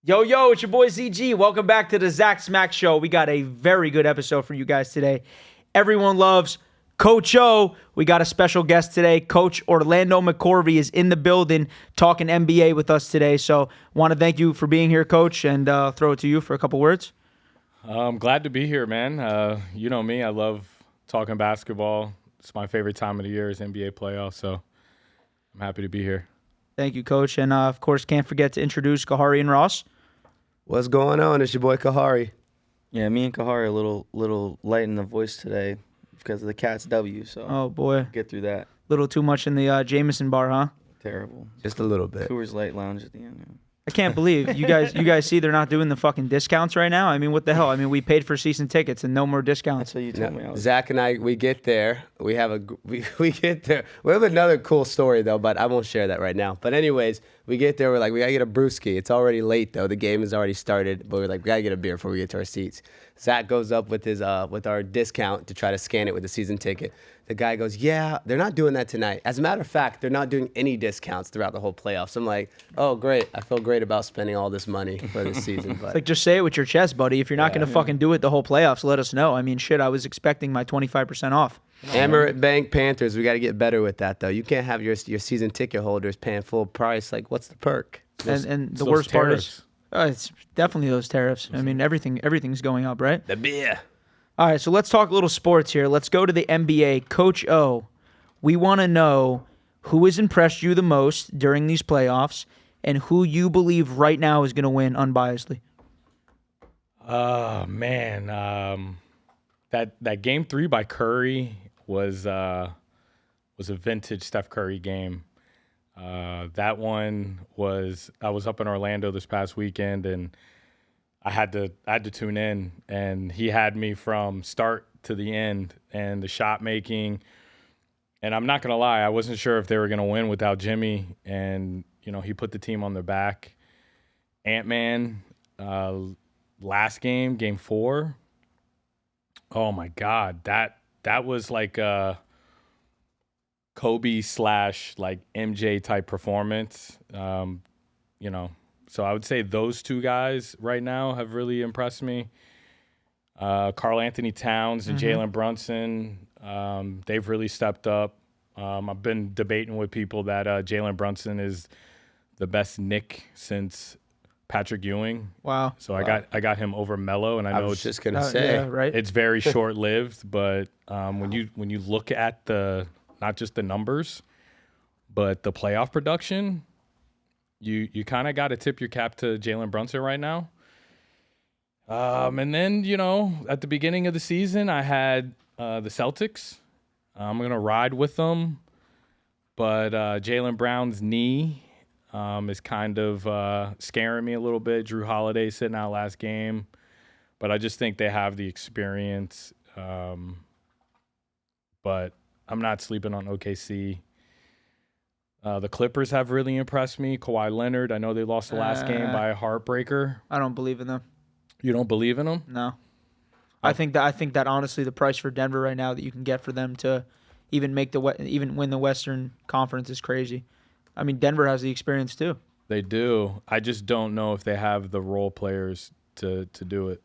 Yo, yo, it's your boy ZG. Welcome back to the Zach Smack Show. We got a very good episode for you guys today. Everyone loves Coach O. We got a special guest today. Coach Orlando McCorvey is in the building talking NBA with us today. So want to thank you for being here, Coach, and throw it to you for a couple words. I'm glad to be here, man. You know me. I love talking basketball. It's my favorite time of the year is NBA playoffs, so I'm happy to be here. Thank you, Coach. And, of course, can't forget to introduce Kahari and Ross. What's going on? It's your boy Kahari. Yeah, me and Kahari are a little light in the voice today because of the Cats W. So Oh, boy. get through that. Little too much in the Jameson bar, huh? Terrible. Just a little bit. Coors Light Lounge at the end. Yeah. I can't believe you guys see they're not doing the fucking discounts right now. I mean, what the hell? I mean, we paid for season tickets and no more discounts. That's what you told me. Zach and I, we get there. We get there. We have another cool story though, but I won't share that right now. But anyways, we get there. We're like, we gotta get a brewski. It's already late though. The game has already started, but we're like, we gotta get a beer before we get to our seats. Zach goes up with his with our discount to try to scan it with the season ticket. The guy goes, yeah, they're not doing that tonight. As a matter of fact, they're not doing any discounts throughout the whole playoffs. I'm like, oh, great. I feel great about spending all this money for this season. But It's like, just say it with your chest, buddy. If you're not going to fucking do it the whole playoffs, let us know. I mean, shit, I was expecting my 25% off. Emirates Bank Panthers, we got to get better with that, though. You can't have your season ticket holders paying full price. Like, what's the perk? And the those worst part tariffs. is, it's definitely those tariffs. I mean, everything's going up, right? The beer. All right, so let's talk a little sports here. Let's go to the NBA. Coach O, we want to know who has impressed you the most during these playoffs and who you believe right now is going to win unbiasedly. Oh man, that game 3 by Curry was a vintage Steph Curry game. That one was I was up in Orlando this past weekend and I had to tune in, and he had me from start to the end, and the shot making. And I'm not gonna lie, I wasn't sure if they were gonna win without Jimmy, and he put the team on their back. Ant-Man, last game 4. Oh my God, that was like a Kobe / like MJ type performance. So I would say those two guys right now have really impressed me. Karl Anthony Towns and Jalen Brunson, they've really stepped up. I've been debating with people that Jalen Brunson is the best Knick since Patrick Ewing. Wow. So I got him over Melo, and I know was it's just going to say. Yeah, right? it's very short lived, but when you look at the not just the numbers, but the playoff production, you kind of got to tip your cap to Jalen Brunson right now. And then at the beginning of the season, I had the Celtics. I'm gonna ride with them, but Jaylen Brown's knee is kind of scaring me a little bit. Drew Holiday sitting out last game, but I just think they have the experience. But I'm not sleeping on OKC. The Clippers have really impressed me. Kawhi Leonard, I know they lost the last game by a heartbreaker. I don't believe in them. You don't believe in them? No. I think that honestly the price for Denver right now that you can get for them to even even win the Western Conference is crazy. I mean, Denver has the experience too. They do. I just don't know if they have the role players to do it.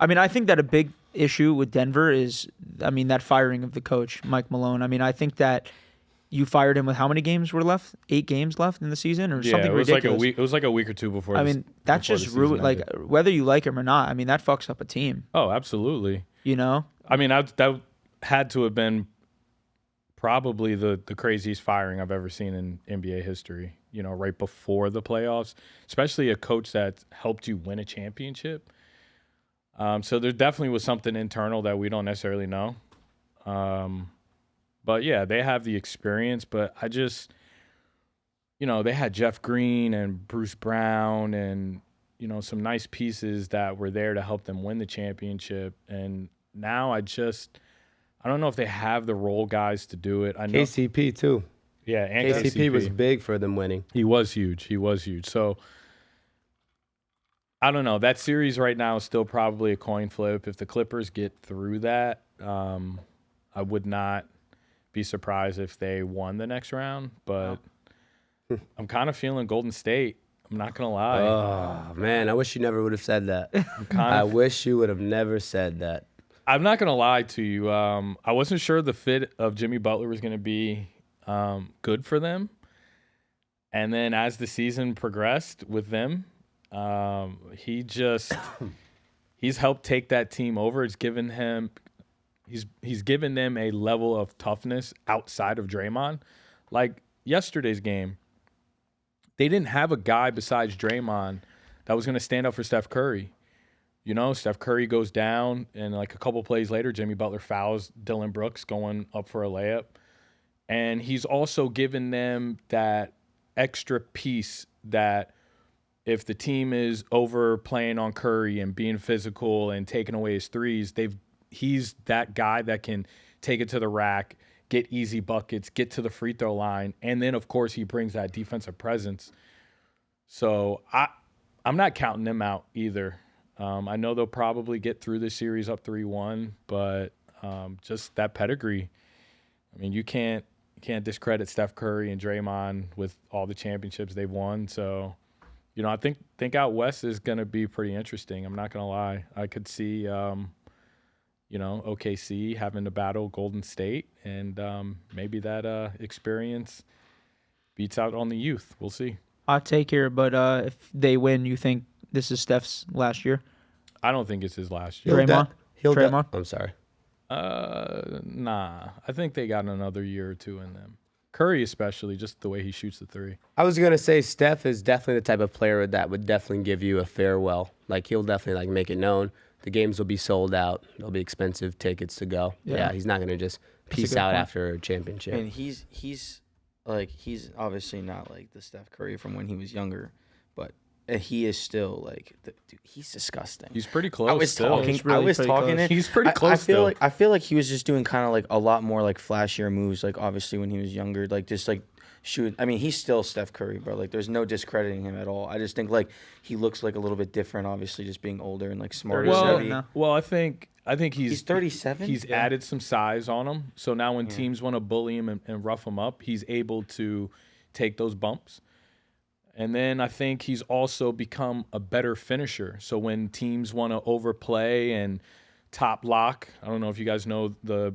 I mean, I think that a big issue with Denver is, that firing of the coach, Mike Malone. I mean, I think that you fired him with how many games were left? 8 games left in the season or something ridiculous. Like a week. It was like a week or two before. That's just ruined. Like, whether you like him or not, that fucks up a team. Oh, absolutely. That had to have been probably the craziest firing I've ever seen in NBA history. Right before the playoffs, especially a coach that helped you win a championship. So there definitely was something internal that we don't necessarily know. But yeah, they have the experience, but I just, they had Jeff Green and Bruce Brown and, some nice pieces that were there to help them win the championship. And now I don't know if they have the role guys to do it. I know KCP, too. Yeah, and KCP was big for them winning. He was huge. So I don't know. That series right now is still probably a coin flip. If the Clippers get through that, I would not be surprised if they won the next round, but I'm kind of feeling Golden State I'm not gonna lie. Oh man, I wish you never would have said that. Kind I of, wish you would have never said that. I'm not gonna lie to you. I wasn't sure the fit of Jimmy Butler was gonna be good for them. And then as the season progressed with them, he just he's helped take that team over. He's given them a level of toughness outside of Draymond. Like yesterday's game, they didn't have a guy besides Draymond that was going to stand up for Steph Curry. You know, Steph Curry goes down, and like a couple plays later, Jimmy Butler fouls Dylan Brooks going up for a layup. And he's also given them that extra piece that if the team is overplaying on Curry and being physical and taking away his threes, he's that guy that can take it to the rack, get easy buckets, get to the free throw line, and then of course he brings that defensive presence. So I'm not counting them out either. I know they'll probably get through this series up 3-1, but just that pedigree. I mean, you can't discredit Steph Curry and Draymond with all the championships they've won. So, you know, I think out west is going to be pretty interesting. I'm not going to lie. I could see, you know, OKC having to battle Golden State, and maybe that experience beats out on the youth. We'll see. Hot take here, but if they win, you think this is Steph's last year? I don't think it's his last year. Draymond? Draymond? I'm sorry. Nah. I think they got another year or two in them. Curry especially, just the way he shoots the three. I was gonna say Steph is definitely the type of player that would definitely give you a farewell. Like he'll definitely like make it known. The games will be sold out. There'll be expensive tickets to go. Yeah, he's not gonna just peace out after a championship. And he's obviously not like the Steph Curry from when he was younger, but he is still like, dude, he's disgusting. He's pretty close. I was still. talking. Really I was pretty talking. close. He's pretty close. I feel like he was just doing kind of like a lot more like flashier moves. Like obviously when he was younger, like just like shoot. I mean, he's still Steph Curry, bro. Like there's no discrediting him at all. I just think like he looks like a little bit different. Obviously, just being older and like smarter. Well, I think he's 37. He's added some size on him. So now when teams want to bully him and rough him up, he's able to take those bumps. And then I think he's also become a better finisher. So when teams want to overplay and top lock, I don't know if you guys know the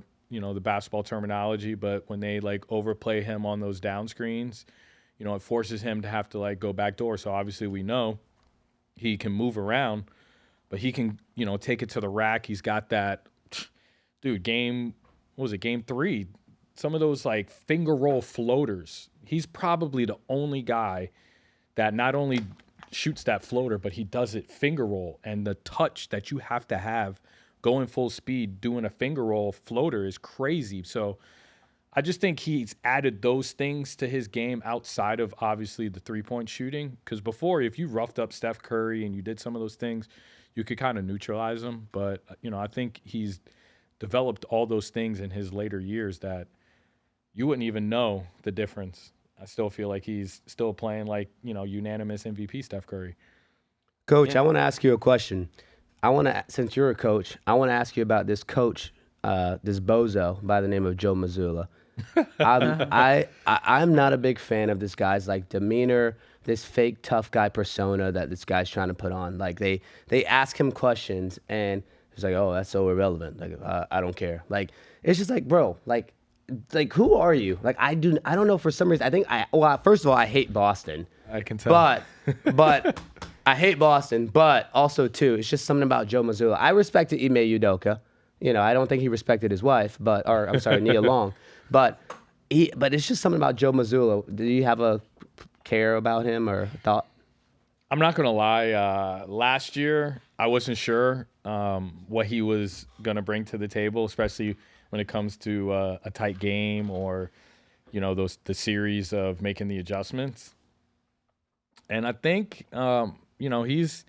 basketball terminology, but when they like overplay him on those down screens, you know, it forces him to have to like go back door. So obviously we know he can move around, but he can, you know, take it to the rack. He's got that, dude, game 3? Some of those like finger roll floaters. He's probably the only guy that not only shoots that floater, but he does it finger roll. And the touch that you have to have going full speed, doing a finger roll floater is crazy. So I just think he's added those things to his game outside of obviously the three-point shooting. Because before, if you roughed up Steph Curry and you did some of those things, you could kind of neutralize him. But, you know, I think he's developed all those things in his later years that you wouldn't even know the difference. I still feel like he's still playing like, you know, unanimous MVP Steph Curry. Coach, I want to ask you a question. Since you're a coach, I want to ask you about this coach, this bozo by the name of Joe Mazzulla. I'm not a big fan of this guy's like demeanor, this fake tough guy persona that this guy's trying to put on. Like they ask him questions and he's like, oh, that's so irrelevant. Like I don't care. Like it's just like, bro, like who are you? Like I don't know, for some reason first of all I hate Boston. I can tell. But I hate Boston, but also too, it's just something about Joe Mazzulla. I respected Ime Udoka. You know, I don't think he respected his wife, Nia Long. But it's just something about Joe Mazzulla. Do you have a care about him or thought? I'm not gonna lie. Last year, I wasn't sure what he was gonna bring to the table, especially when it comes to a tight game or, you know, the series of making the adjustments. And I think, you know, he's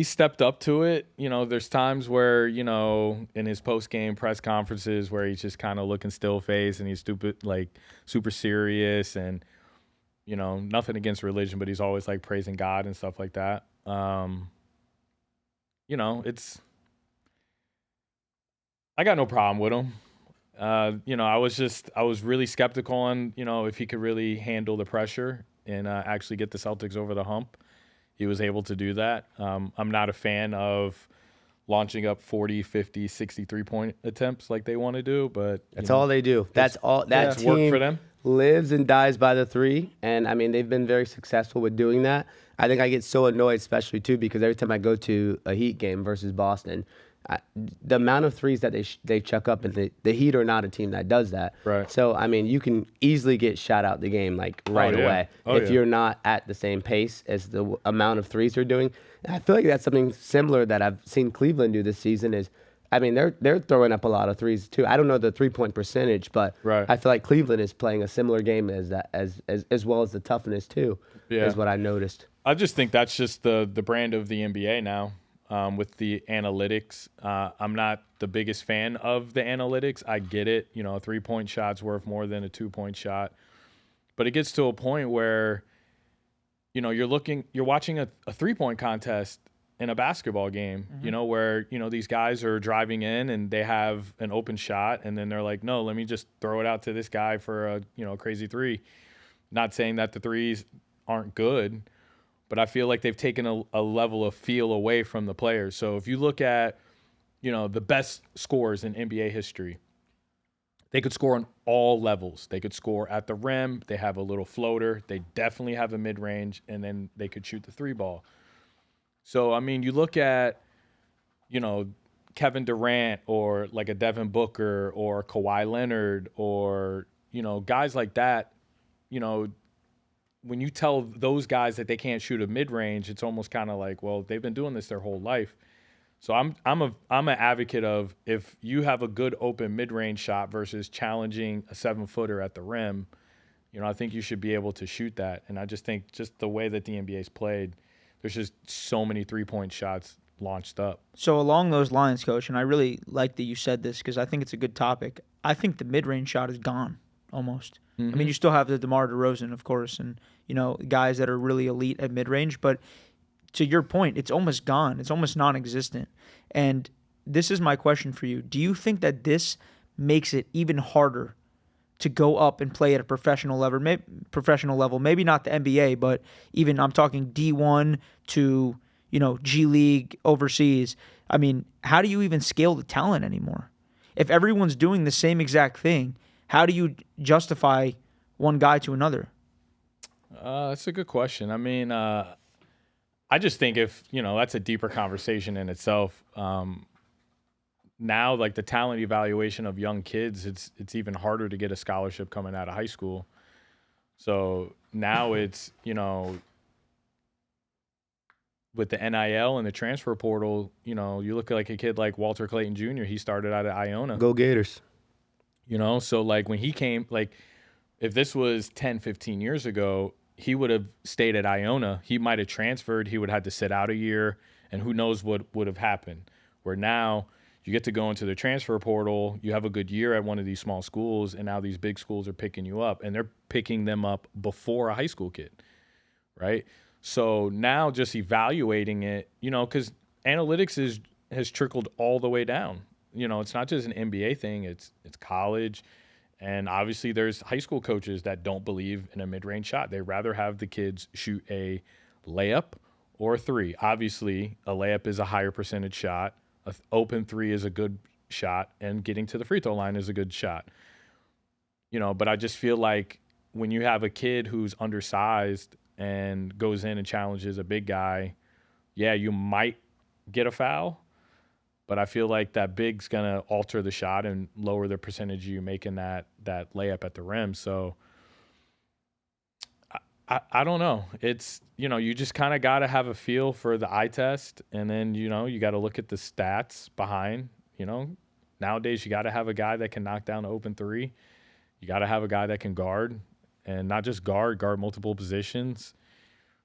stepped up to it. You know, there's times where, you know, in his post-game press conferences where he's just kind of looking still-faced and he's super serious and, you know, nothing against religion, but he's always like praising God and stuff like that. You know, I got no problem with him. You know, I was really skeptical on, you know, if he could really handle the pressure. and actually get the Celtics over the hump. He was able to do that. I'm not a fan of launching up 40, 50, 60 3-point attempts like they want to do, but That's all they do. That's all. That it's worked team for them. lives and dies by the three, and I mean they've been very successful with doing that. I think I get so annoyed, especially too, because every time I go to a Heat game versus Boston, the amount of threes that they chuck up, and the Heat are not a team that does that. Right. So I mean, you can easily get shot out the game like right away if you're not at the same pace as the amount of threes they're doing. And I feel like that's something similar that I've seen Cleveland do this season. Is I mean, they're throwing up a lot of threes too. I don't know the 3-point percentage, but I feel like Cleveland is playing a similar game as that, as well as the toughness too. Yeah. Is what I noticed. I just think that's just the brand of the NBA now. With the analytics, I'm not the biggest fan of the analytics. I get it. You know, a 3-point shot's worth more than a 2-point shot. But it gets to a point where, you know, you're watching a 3-point contest in a basketball game, you know, where, you know, these guys are driving in and they have an open shot and then they're like, no, let me just throw it out to this guy for a, you know, crazy three. Not saying that the threes aren't good, but I feel like they've taken a level of feel away from the players. So if you look at, you know, the best scorers in NBA history, they could score on all levels. They could score at the rim. They have a little floater. They definitely have a mid-range, and then they could shoot the 3-ball. So, I mean, you look at, you know, Kevin Durant or like a Devin Booker or Kawhi Leonard or, you know, guys like that, you know, when you tell those guys that they can't shoot a mid-range, it's almost kind of like, well, they've been doing this their whole life. So I'm an advocate of if you have a good open mid-range shot versus challenging a 7-footer at the rim, you know, I think you should be able to shoot that. And I just think just the way that the NBA's played, there's just so many 3-point shots launched up. So along those lines, Coach, and I really like that you said this because I think it's a good topic. I think the mid-range shot is gone almost. I mean, you still have the DeMar DeRozan, of course, and, you know, guys that are really elite at mid-range. But to your point, it's almost gone. It's almost non-existent. And this is my question for you. Do you think that this makes it even harder to go up and play at a professional level? Maybe not the NBA, but even I'm talking D1 to, you know, G League overseas. I mean, how do you even scale the talent anymore? If everyone's doing the same exact thing, how do you justify one guy to another? That's a good question. I mean, I just think if, you know, that's a deeper conversation in itself. Now, like the talent evaluation of young kids, it's even harder to get a scholarship coming out of high school. So now it's, you know, with the NIL and the transfer portal, you know, you look at like a kid like Walter Clayton Jr., he started out at Iona. Go Gators. You know, so like when he came, like if this was 10, 15 years ago, he would have stayed at Iona. He might have transferred. He would have had to sit out a year, and who knows what would have happened. Where now you get to go into the transfer portal, you have a good year at one of these small schools, and now these big schools are picking you up, and they're picking them up before a high school kid, right? So now just evaluating it, you know, because analytics has trickled all the way down. You know, it's not just an NBA thing, it's college. And obviously there's high school coaches that don't believe in a mid-range shot. They rather have the kids shoot a layup or a three. Obviously, a layup is a higher percentage shot. An open three is a good shot, and getting to the free throw line is a good shot. You know, but I just feel like when you have a kid who's undersized and goes in and challenges a big guy, yeah, you might get a foul. But I feel like that big's going to alter the shot and lower the percentage you making that layup at the rim. So I don't know. It's, you know, you just kind of got to have a feel for the eye test. And then, you know, you got to look at the stats behind. You know, nowadays you got to have a guy that can knock down the open three. You got to have a guy that can guard, and not just guard multiple positions.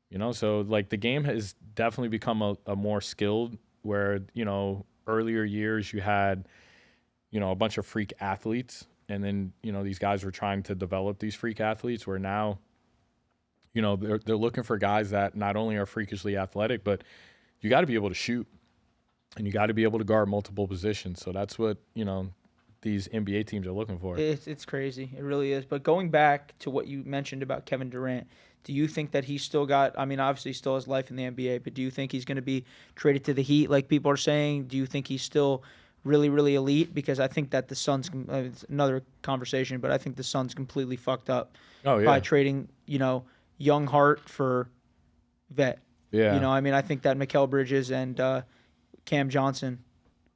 You know, so like the game has definitely become a more skilled where, you know, earlier years you had, you know, a bunch of freak athletes, and then, you know, these guys were trying to develop these freak athletes, where now, you know, they're looking for guys that not only are freakishly athletic, but you got to be able to shoot, and you got to be able to guard multiple positions. So that's what, you know, these NBA teams are looking for. It's crazy. It really is. But going back to what you mentioned about Kevin Durant, do you think that he's still got, I mean, obviously he still has life in the NBA, but do you think he's going to be traded to the Heat like people are saying? Do you think he's still really, really elite? Because I think that the Suns, it's another conversation, but I think the Suns completely fucked up by trading, young Hart for vet. Yeah. I mean, I think that Mikal Bridges and Cam Johnson,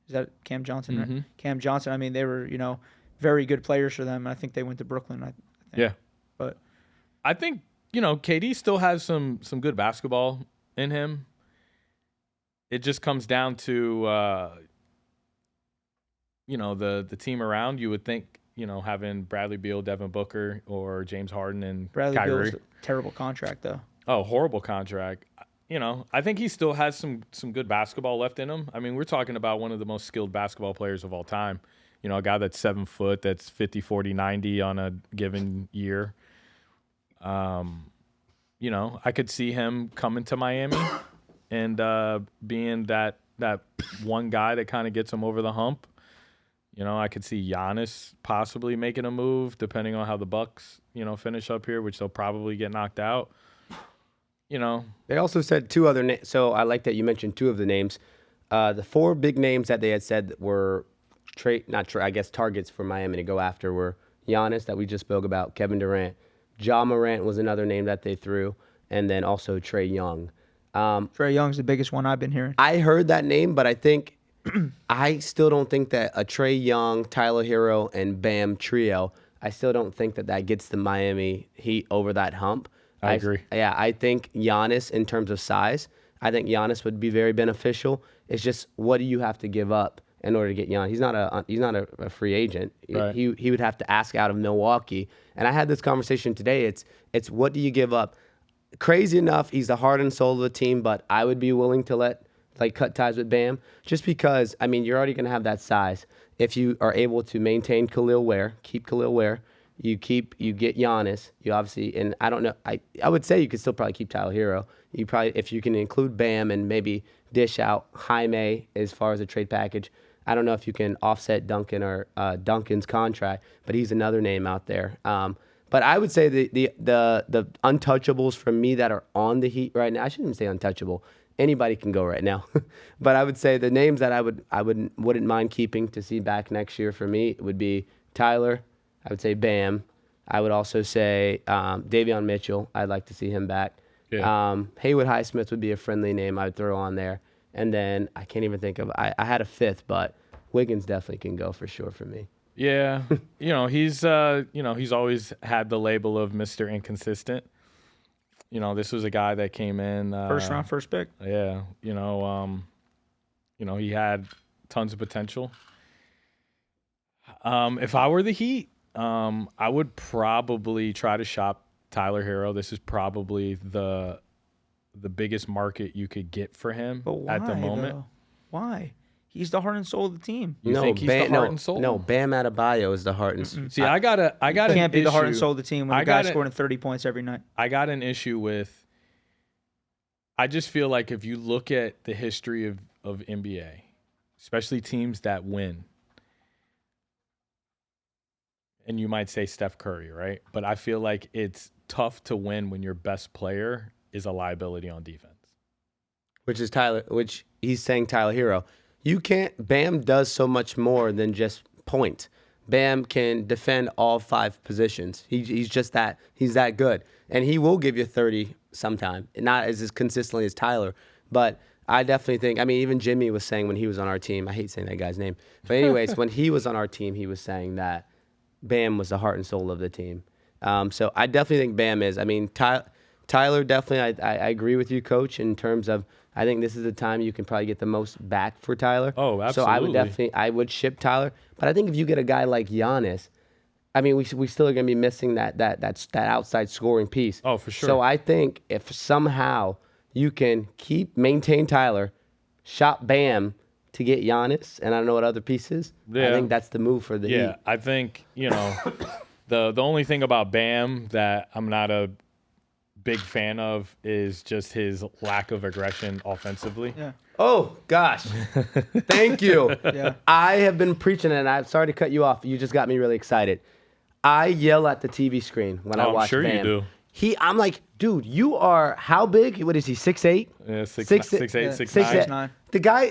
is that Cam Johnson, Mm-hmm. right? Cam Johnson, I mean, they were, very good players for them. I think they went to Brooklyn, I think. Yeah. But I think, KD still has some good basketball in him. It just comes down to, the team around. You would think, having Bradley Beal, Devin Booker, or James Harden and Bradley Kyrie. Beal was a terrible contract, though. Oh, horrible contract. I think he still has some good basketball left in him. I mean, we're talking about one of the most skilled basketball players of all time. A guy that's 7 foot, that's 50, 40, 90 on a given year. I could see him coming to Miami and being that one guy that kind of gets him over the hump. I could see Giannis possibly making a move depending on how the Bucks, finish up here, which they'll probably get knocked out. They also said 2 other names. So I like that you mentioned 2 of the names. The 4 big names that they had said that were targets for Miami to go after were Giannis, that we just spoke about, Kevin Durant, Ja Morant was another name that they threw, and then also Trae Young. Trae Young's the biggest one I've been hearing. I heard that name, but I think I still don't think that a Trae Young, Tyler Hero, and Bam trio, I still don't think that gets the Miami Heat over that hump. I agree. Yeah, I think Giannis, in terms of size, I think Giannis would be very beneficial. It's just, what do you have to give up in order to get Giannis? He's not a free agent. Right. He would have to ask out of Milwaukee. And I had this conversation today. It's what do you give up? Crazy enough, he's the heart and soul of the team, but I would be willing to cut ties with Bam, just because, I mean, you're already going to have that size. If you are able to maintain keep Khalil Ware, you get Giannis. You obviously, and I don't know, I would say you could still probably keep Tyler Hero. You probably, if you can include Bam and maybe dish out Jaime as far as a trade package. I don't know if you can offset Duncan or Duncan's contract, but he's another name out there. But I would say the untouchables for me that are on the Heat right now, I shouldn't even say untouchable. Anybody can go right now. But I would say the names that I wouldn't mind keeping to see back next year for me would be Tyler. I would say Bam. I would also say Davion Mitchell. I'd like to see him back. Yeah. Haywood Highsmith would be a friendly name I would throw on there. And then I can't even think of, I had a 5th, but Wiggins definitely can go for sure for me. Yeah. He's always had the label of Mr. Inconsistent. This was a guy that came in First round, first pick. Yeah. He had tons of potential. If I were the Heat, I would probably try to shop Tyler Hero. This is probably the biggest market you could get for him at the moment. Though? Why? He's the heart and soul of the team. You think he's the heart and soul? No, Bam Adebayo is the heart and soul. See, I got can't be the heart and soul of the team when the guy's scoring 30 points every night. I got an issue with. I just feel like if you look at the history of NBA, especially teams that win, and you might say Steph Curry, right? But I feel like it's tough to win when your best player is a liability on defense. Which he's saying Tyler Hero. Bam does so much more than just point. Bam can defend all 5 positions. He's just that. He's that good. And he will give you 30 sometime. Not as consistently as Tyler. But I definitely think, I mean, even Jimmy was saying when he was on our team, I hate saying that guy's name. But anyways, when he was on our team, he was saying that Bam was the heart and soul of the team. So I definitely think Bam is. I mean, Tyler definitely, I agree with you, Coach, in terms of, I think this is the time you can probably get the most back for Tyler. Oh, absolutely. So I would ship Tyler. But I think if you get a guy like Giannis, I mean, we still are going to be missing that outside scoring piece. Oh, for sure. So I think if somehow you can maintain Tyler, shop Bam to get Giannis, and I don't know what other pieces. Yeah. I think that's the move for the Heat. Yeah, I think, the only thing about Bam that I'm not a big fan of is just his lack of aggression offensively. Yeah. Oh gosh, thank you. Yeah. I have been preaching, and I'm sorry to cut you off. You just got me really excited. I yell at the TV screen when I I'm watch sure you Bam. do. I'm like, dude, you are how big? What is he? 6'8"? Yeah, 6'8", Six- 6'8", six- 6'9". 6'9".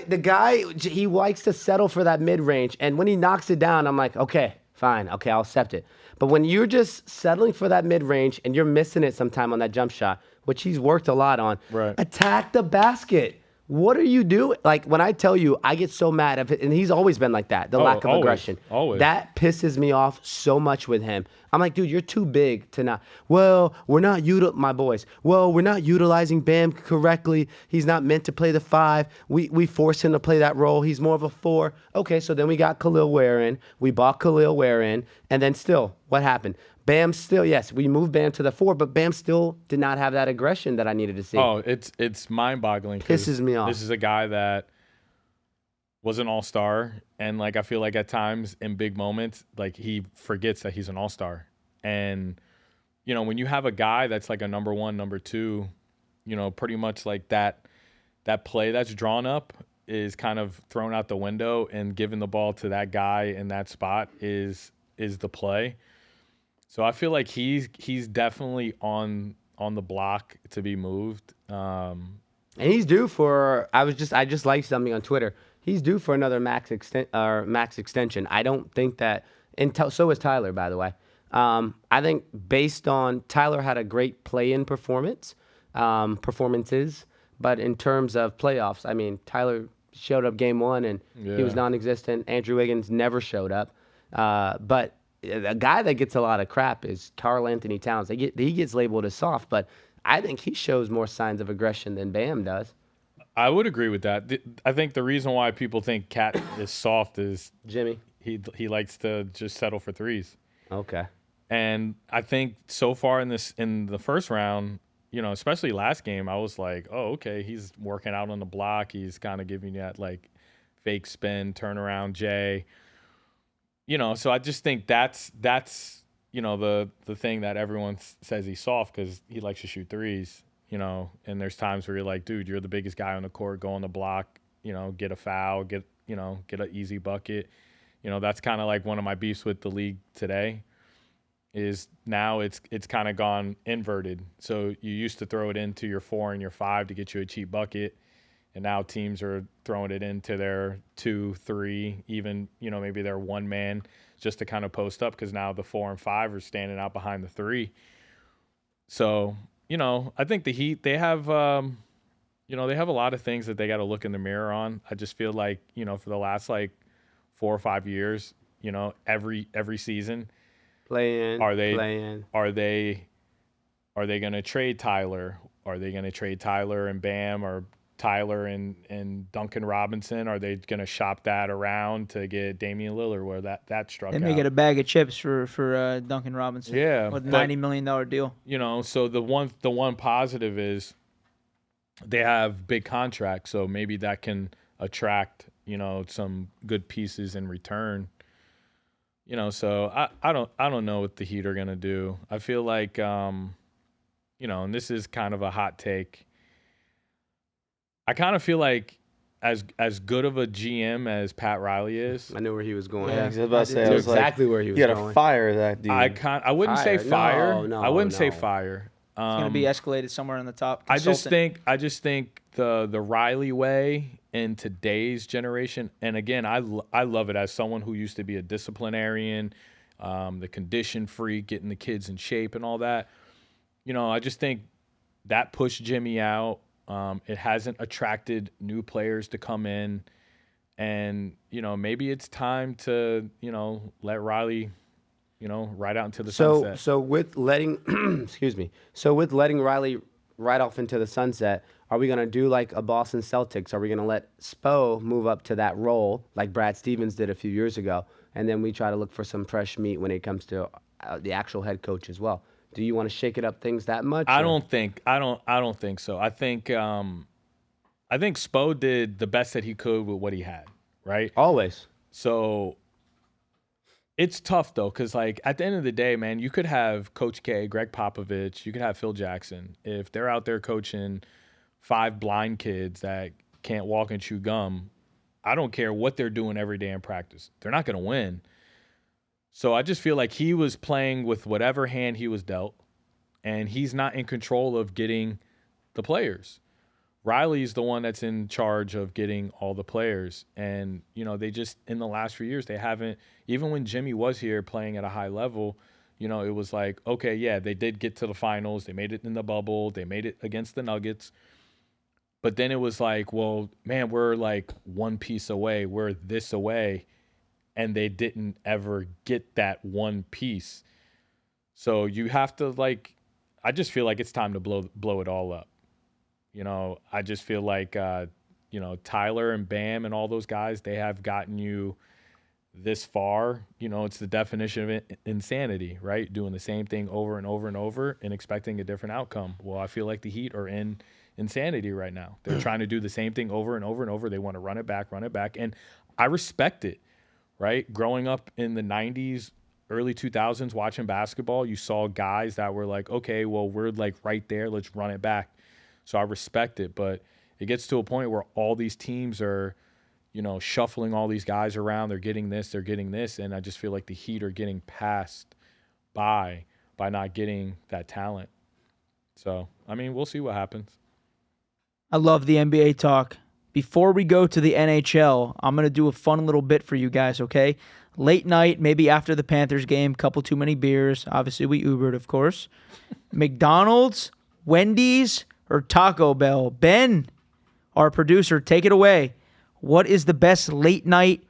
The guy, he likes to settle for that mid range, and when he knocks it down, I'm like, okay, fine, okay, I'll accept it. But when you're just settling for that mid range and you're missing it sometime on that jump shot, which he's worked a lot on, Right. attack the basket. What are you doing? Like, when I tell you, I get so mad of it, and he's always been like that, the lack of always, aggression. always. That pisses me off so much with him. I'm like, dude, you're too big to not. Well, we're not we're not utilizing Bam correctly. He's not meant to play the 5. We force him to play that role. He's more of a 4. Okay, so then we got Khalil Ware in. We bought Khalil Ware in, and then still, what happened? Bam still, yes, we moved Bam to the 4, but Bam still did not have that aggression that I needed to see. Oh, it's mind-boggling. 'Cause Pisses me off. This is a guy that was an all-star, and like I feel like at times in big moments, like he forgets that he's an all-star. And you know, when you have a guy that's like a number 1, number 2, you know, pretty much like that play that's drawn up is kind of thrown out the window, and giving the ball to that guy in that spot is the play. So I feel like he's definitely on the block to be moved. And he's due for. I just liked something on Twitter. He's due for another max extension. I don't think that. And so is Tyler, by the way. I think based on Tyler had a great play-in performances, but in terms of playoffs, I mean, Tyler showed up game 1 and he was Yeah. non-existent. Andrew Wiggins never showed up, but a guy that gets a lot of crap is Karl Anthony Towns. He gets labeled as soft, but I think he shows more signs of aggression than Bam does. I would agree with that. I think the reason why people think Cat is soft is Jimmy. he likes to just settle for threes. Okay. And I think so far in the first round, you know, especially last game, I was like, oh, okay, he's working out on the block. He's kind of giving you that like fake spin, turnaround J. You know, so I just think that's you know the thing that everyone says he's soft because he likes to shoot threes. You know, and there's times where you're like, dude, you're the biggest guy on the court. Go on the block. You know, get a foul. Get an easy bucket. You know, that's kind of like one of my beefs with the league today. Is now it's kind of gone inverted. So you used to throw it into your 4 and your 5 to get you a cheap bucket, and now teams are throwing it into their 2, 3, even maybe their 1 man just to kind of post up because now the 4 and 5 are standing out behind the 3. So I think the Heat they have they have a lot of things that they got to look in the mirror on. I just feel like for the last like 4 or 5 years, every season. Are they going to trade Tyler? Are they going to trade Tyler and Bam or Tyler and Duncan Robinson? Are they going to shop that around to get Damian Lillard where that struck They out? may get a bag of chips for Duncan Robinson. Yeah, with a but- $90 million deal. So the one positive is they have big contracts, so maybe that can attract some good pieces in return. So I don't know what the Heat are gonna do. I feel like and this is kind of a hot take. I kind of feel like as good of a GM as Pat Riley is, I knew where he was going. Yeah, I was about to say, I Knew was exactly like, where he was you gotta going. fire that dude. I wouldn't say Fire? fire. No, I wouldn't say no. fire. It's going to be escalated somewhere in the top. I just Consultant. think the Riley way in today's generation, and again, I love it as someone who used to be a disciplinarian, the condition freak, getting the kids in shape and all that. I just think that pushed Jimmy out. It hasn't attracted new players to come in, and maybe it's time to let Riley ride out into the sunset. So with letting with letting Riley ride off into the sunset, are we gonna do like a Boston Celtics? Are we gonna let Spo move up to that role like Brad Stevens did a few years ago, and then we try to look for some fresh meat when it comes to the actual head coach as well? Do you want to shake it up things that much? I or- don't think so. I think Spo did the best that he could with what he had, right? Always. So It's tough though, because like at the end of the day, man, you could have Coach K, Greg Popovich, you could have Phil Jackson. If they're out there coaching 5 blind kids that can't walk and chew gum, I don't care what they're doing every day in practice. They're not going to win. So I just feel like he was playing with whatever hand he was dealt, and he's not in control of getting the players. Riley's the one that's in charge of getting all the players. And, you know, they just, in the last few years, they haven't, even when Jimmy was here playing at a high level, you know, it was like, okay, yeah, they did get to the finals. They made it in the bubble. They made it against the Nuggets. But then it was like, well, man, we're like one piece away. We're this away. And they didn't ever get that one piece. So you have to, like, I just feel like it's time to blow it all up. You know, I just feel like, you know, Tyler and Bam and all those guys, they have gotten you this far. You know, it's the definition of insanity, right? Doing the same thing over and over and over and expecting a different outcome. Well, I feel like the Heat are in insanity right now. They're trying to do the same thing over and over and over. They want to run it back. And I respect it, right? Growing up in the 90s, early 2000s, watching basketball, you saw guys that were like, okay, well, we're like right there. Let's run it back. So I respect it, but it gets to a point where all these teams are, you know, shuffling all these guys around. They're getting this, and I just feel like the Heat are getting passed by not getting that talent. So, I mean, we'll see what happens. I love the NBA talk. Before we go to the NHL, I'm going to do a fun little bit for you guys, okay? Late night, maybe after the Panthers game, couple too many beers. Obviously, we Ubered, of course. McDonald's, Wendy's, or Taco Bell? Ben, our producer, take it away. What is the best late night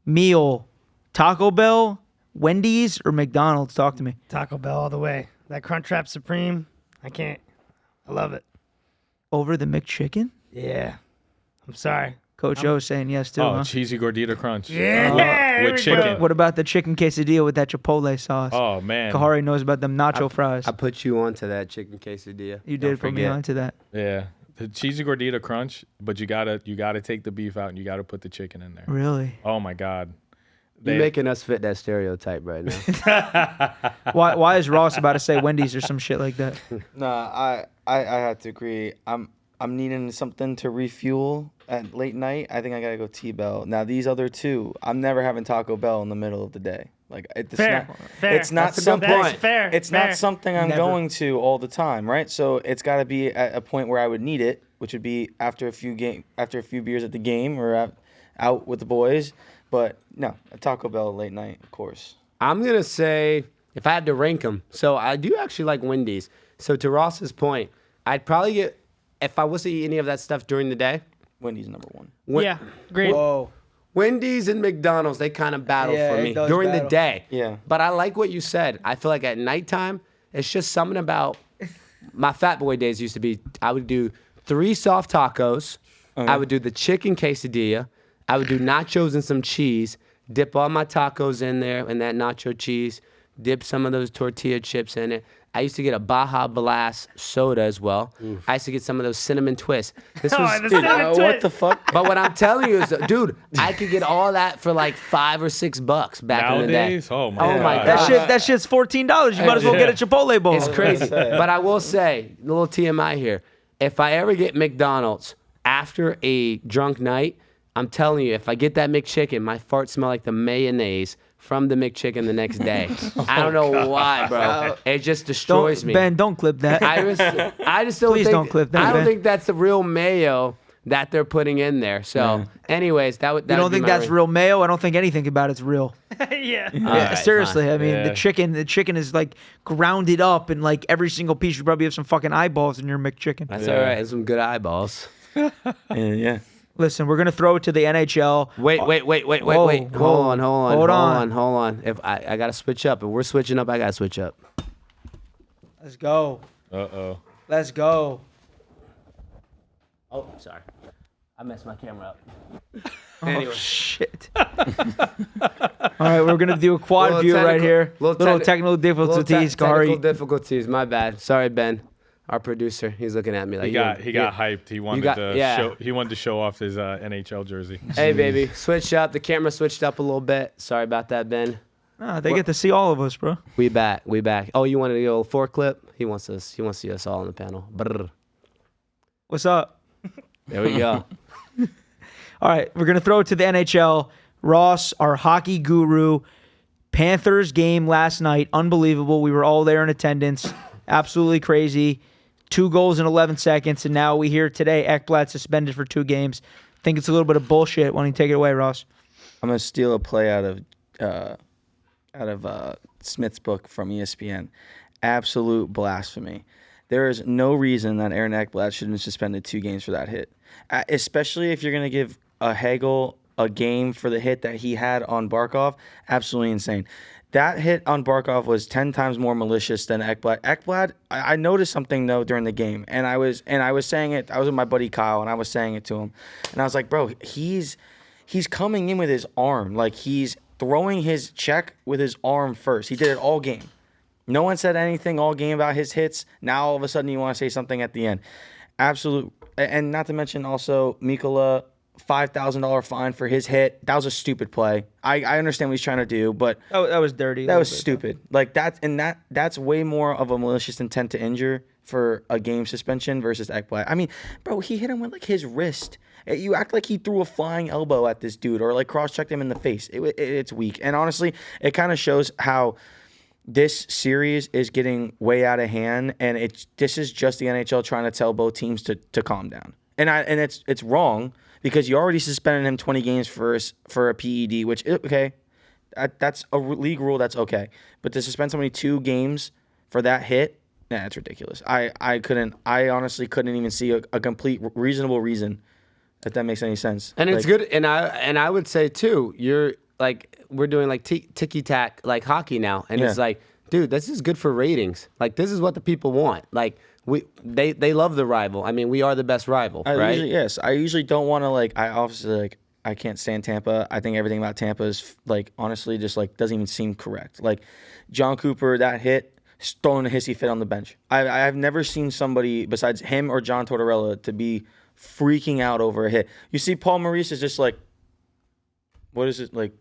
meal? Taco Bell, Wendy's, or McDonald's? Talk to me. Taco Bell all the way. That Crunchwrap Supreme, I love it. Over the McChicken? Yeah. I'm sorry. Coach O's saying yes too, Oh, huh? cheesy gordita crunch. Yeah. With There we chicken. go. What about the chicken quesadilla with that Chipotle sauce? Oh, man. Kahari knows about them nacho fries. I put you onto that chicken quesadilla. You Don't did put me forget. onto that. Yeah. The cheesy gordita crunch, but you gotta take the beef out and you gotta put the chicken in there. Really? Oh my God. You're making us fit that stereotype right now. Why is Ross about to say Wendy's or some shit like that? Nah, I have to agree. I'm needing something to refuel at late night. I think I gotta go T-Bell. Now these other two, I'm never having Taco Bell in the middle of the day. Like it's Fair. not, Fair. it's not That's a good something. point. That's fair. It's fair. not something I'm Never. going to all the time, right? So it's got to be at a point where I would need it, which would be after a few beers at the game or out with the boys. But no, a Taco Bell late night, of course. I'm going to say, if I had to rank them, so I do actually like Wendy's. So to Ross's point, I'd probably get, if I was to eat any of that stuff during the day, Wendy's number one. Yeah. Great. Whoa. Wendy's and McDonald's, they kind of battle Yeah, for it me does during battle. the day. Yeah. But I like what you said. I feel like at nighttime, it's just something about my fat boy days used to be, I would do 3 soft tacos. I would do the chicken quesadilla. I would do nachos and some cheese, dip all my tacos in there and that nacho cheese, dip some of those tortilla chips in it. I used to get a Baja Blast soda as well. I used to get some of those cinnamon twists. This Oh, was, the dude, cinnamon What twist. the fuck? but what I'm telling you is, dude, I could get all that for like $5 or $6 back in the day. Nowadays? Oh my Oh my God. God. That shit's $14. You might as well get a Chipotle bowl. It's crazy. But I will say, a little TMI here. If I ever get McDonald's after a drunk night, I'm telling you, if I get that McChicken, my farts smell like the mayonnaise from the McChicken the next day. I don't know why, bro. It just destroys Don't, me. Ben, don't clip that. I just don't Please think, don't clip that, I don't Ben. think that's the real mayo that they're putting in there. So, anyways, that would. You don't think that's real mayo? I don't think anything about it's real. Yeah. Yeah, right, seriously. fine. I mean, Yeah. the chicken is like grounded up, and like every single piece, you probably have some fucking eyeballs in your McChicken. That's all right. Some good eyeballs. Yeah. Listen, we're gonna throw it to the NHL. Wait. Whoa, Hold hold on. If I gotta switch up. If we're switching up, I gotta switch up. Let's go. Uh-oh. Let's go. Oh, sorry. I messed my camera up. Oh, shit. All right, we're going to do a quad view right here. Little technical difficulties, Technical Kahari. difficulties. My bad. Sorry, Ben. Our producer. He's looking at me like He got hyped. He wanted to show off his NHL jersey. Hey, baby. Switch up. The camera switched up a little bit. Sorry about that, Ben. Nah, they get to see all of us, bro. We back. Oh, you wanted to go 4 clip? He wants to see us all on the panel. Brr. What's up? There we go. All right, we're going to throw it to the NHL. Ross, our hockey guru, Panthers game last night, unbelievable. We were all there in attendance. Absolutely crazy. 2 goals in 11 seconds, and now we hear today Ekblad suspended for 2 games. I think it's a little bit of bullshit. Why don't you take it away, Ross? I'm gonna steal a play out of Smith's book from ESPN. Absolute blasphemy. There is no reason that Aaron Ekblad should have been suspended 2 games for that hit, especially if you're gonna give a Hagel a game for the hit that he had on Barkov. Absolutely insane. That hit on Barkov was 10 times more malicious than Ekblad. Ekblad, I noticed something though during the game, and I was saying it. I was with my buddy Kyle, and I was saying it to him, and I was like, bro, he's coming in with his arm, like he's throwing his check with his arm first. He did it all game. No one said anything all game about his hits. Now all of a sudden you want to say something at the end. Absolute, and not to mention also Mikola. $5,000 fine for his hit. That was a stupid play. I understand what he's trying to do, but that was dirty. That was stupid. Like that's way more of a malicious intent to injure for a game suspension versus Ekblad. I mean, bro, he hit him with like his wrist. You act like he threw a flying elbow at this dude or like cross-checked him in the face. It's weak. And honestly, it kind of shows how this series is getting way out of hand, and this is just the NHL trying to tell both teams to calm down. And it's wrong. Because you already suspended him 20 games for a PED, which, okay, that's a league rule, that's okay. But to suspend somebody 2 games for that hit, that's ridiculous. I honestly couldn't even see a complete reasonable reason if that makes any sense. And it's good, and I would say too, you're like, we're doing like ticky-tack like hockey now, and it's like, dude, this is good for ratings. Like, this is what the people want. Like, they love the rival. I mean, we are the best rival, right? I usually don't want to I can't stand Tampa. I think everything about Tampa is like honestly just like doesn't even seem correct. Like John Cooper, that hit, throwing a hissy fit on the bench. I've never seen somebody besides him or John Tortorella to be freaking out over a hit. You see, Paul Maurice is just like, what is it like?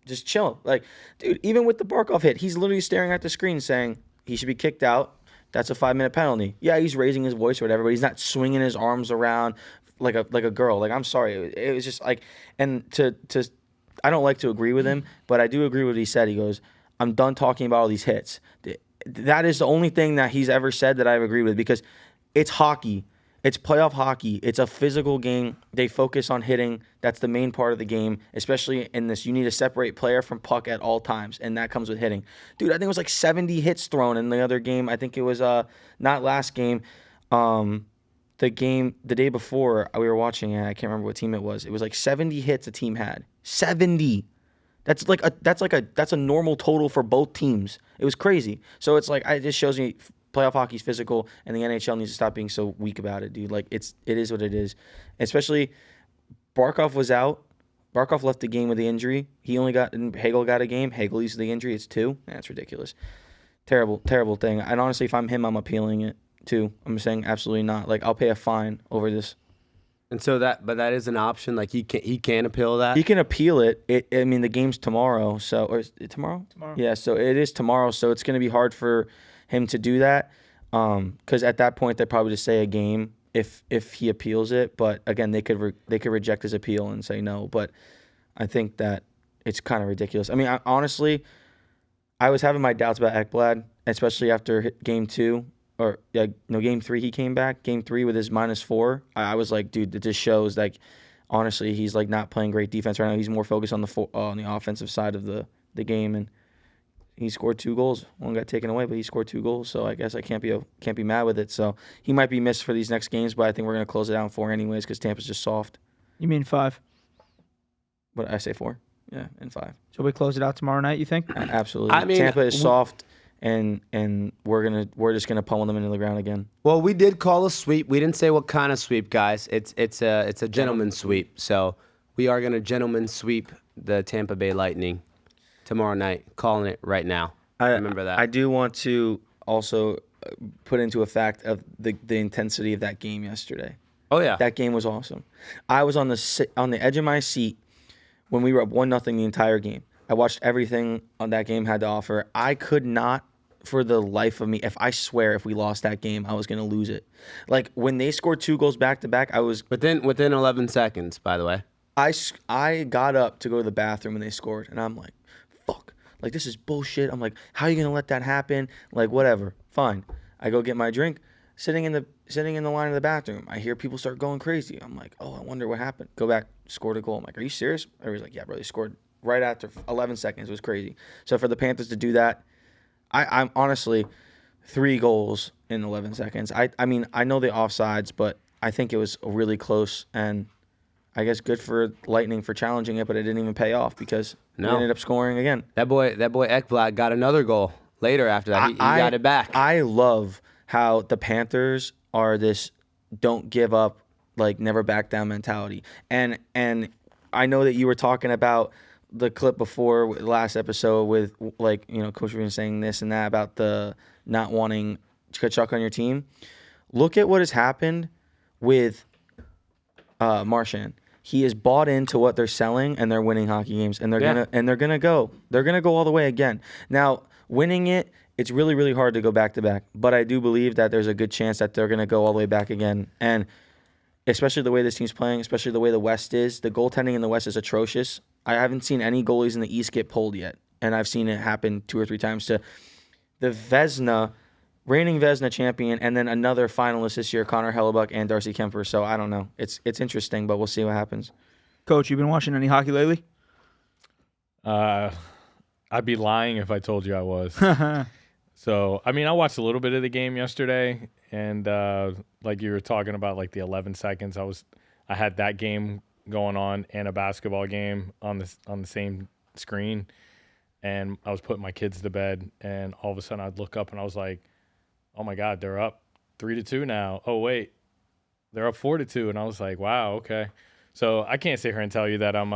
Just chilling. Like, dude, even with the Barkov hit, he's literally staring at the screen saying he should be kicked out. That's a 5-minute penalty. Yeah, he's raising his voice or whatever, but he's not swinging his arms around like a girl. Like, I'm sorry. It was just like, and I don't like to agree with him, but I do agree with what he said. He goes, I'm done talking about all these hits. That is the only thing that he's ever said that I've agreed with, because it's hockey. It's playoff hockey. It's a physical game. They focus on hitting. That's the main part of the game, especially in this. You need to separate player from puck at all times, and that comes with hitting. Dude, I think it was like 70 hits thrown in the other game. I think it was not last game. The day before we were watching it, I can't remember what team it was. It was like 70 hits a team had. 70. That's a normal total for both teams. It was crazy. So it's like, it just shows me playoff hockey's physical, and the NHL needs to stop being so weak about it, dude. Like, it is what it is. Especially, Barkov was out. Barkov left the game with the injury. Hagel got a game. Hagel used the injury. It's 2. That's ridiculous. Terrible, terrible thing. And honestly, if I'm him, I'm appealing it too. I'm saying absolutely not. Like, I'll pay a fine over this. And so that is an option. Like, he can appeal that. He can appeal it. I mean, the game's tomorrow. So, or is it tomorrow? Tomorrow. Yeah. So it is tomorrow. So it's going to be hard for him to do that, because at that point they probably just say a game if he appeals it. But again, they could reject his appeal and say no. But I think that it's kind of ridiculous. I mean, honestly, I was having my doubts about Ekblad, especially after game 2 or game 3. He came back game 3 with his -4. I was like, dude, it just shows like honestly he's like not playing great defense right now. He's more focused on the offensive side of the game, and he scored 2 goals. One got taken away, but he scored 2 goals. So I guess I can't be mad with it. So he might be missed for these next games, but I think we're gonna close it down 4 anyways because Tampa's just soft. You mean 5? What did I say, 4? Yeah, and 5. So we close it out tomorrow night, you think? Absolutely. I mean, Tampa is soft, and we're just gonna pummel them into the ground again. Well, we did call a sweep. We didn't say what kind of sweep, guys. It's a gentleman's sweep. So we are gonna gentleman sweep the Tampa Bay Lightning tomorrow night. Calling it right now. Remember that. I do want to also put into a fact of the intensity of that game yesterday. Oh yeah, That game was awesome. I was on the edge of my seat when we were up 1-0 the entire game. I watched everything on that game had to offer. I could not, for the life of me, if we lost that game, I was going to lose it. Like, when they scored 2 goals back-to-back, I was... Within 11 seconds, by the way. I got up to go to the bathroom when they scored, and I'm like, fuck. Like, this is bullshit. I'm like, how are you going to let that happen? Like, whatever. Fine. I go get my drink. Sitting in the line of the bathroom, I hear people start going crazy. I'm like, oh, I wonder what happened. Go back, scored a goal. I'm like, are you serious? Everybody's like, yeah, bro, they scored right after 11 seconds. It was crazy. So for the Panthers to do that, I'm honestly 3 goals in 11 seconds. I mean, I know the offsides, but I think it was really close, and I guess good for Lightning for challenging it, but it didn't even pay off because we ended up scoring again. That boy Ekblad got another goal later after that. He got it back. I love how the Panthers are this don't give up, like, never back down mentality. And I know that you were talking about the clip before last episode with, like, you know, Coach was saying this and that about the not wanting Tkachuk on your team. Look at what has happened with Marchand. He is bought into what they're selling, and they're winning hockey games, and they're gonna go all the way again. Now, winning it, it's really, really hard to go back-to-back, but I do believe that there's a good chance that they're going to go all the way back again. And especially the way this team's playing, especially the way the West is, the goaltending in the West is atrocious. I haven't seen any goalies in the East get pulled yet, and I've seen it happen 2 or 3 times to the reigning Vezina champion, and then another finalist this year, Connor Hellebuck and Darcy Kemper. So I don't know. It's interesting, but we'll see what happens. Coach, you been watching any hockey lately? I'd be lying if I told you I was. So, I mean, I watched a little bit of the game yesterday, and like you were talking about, like the 11 seconds, I had that game going on and a basketball game on the same screen, and I was putting my kids to bed, and all of a sudden I'd look up and I was like, oh my God, they're up 3-2 now. Oh wait, they're up 4-2, and I was like, wow, okay. So I can't sit here and tell you that I'm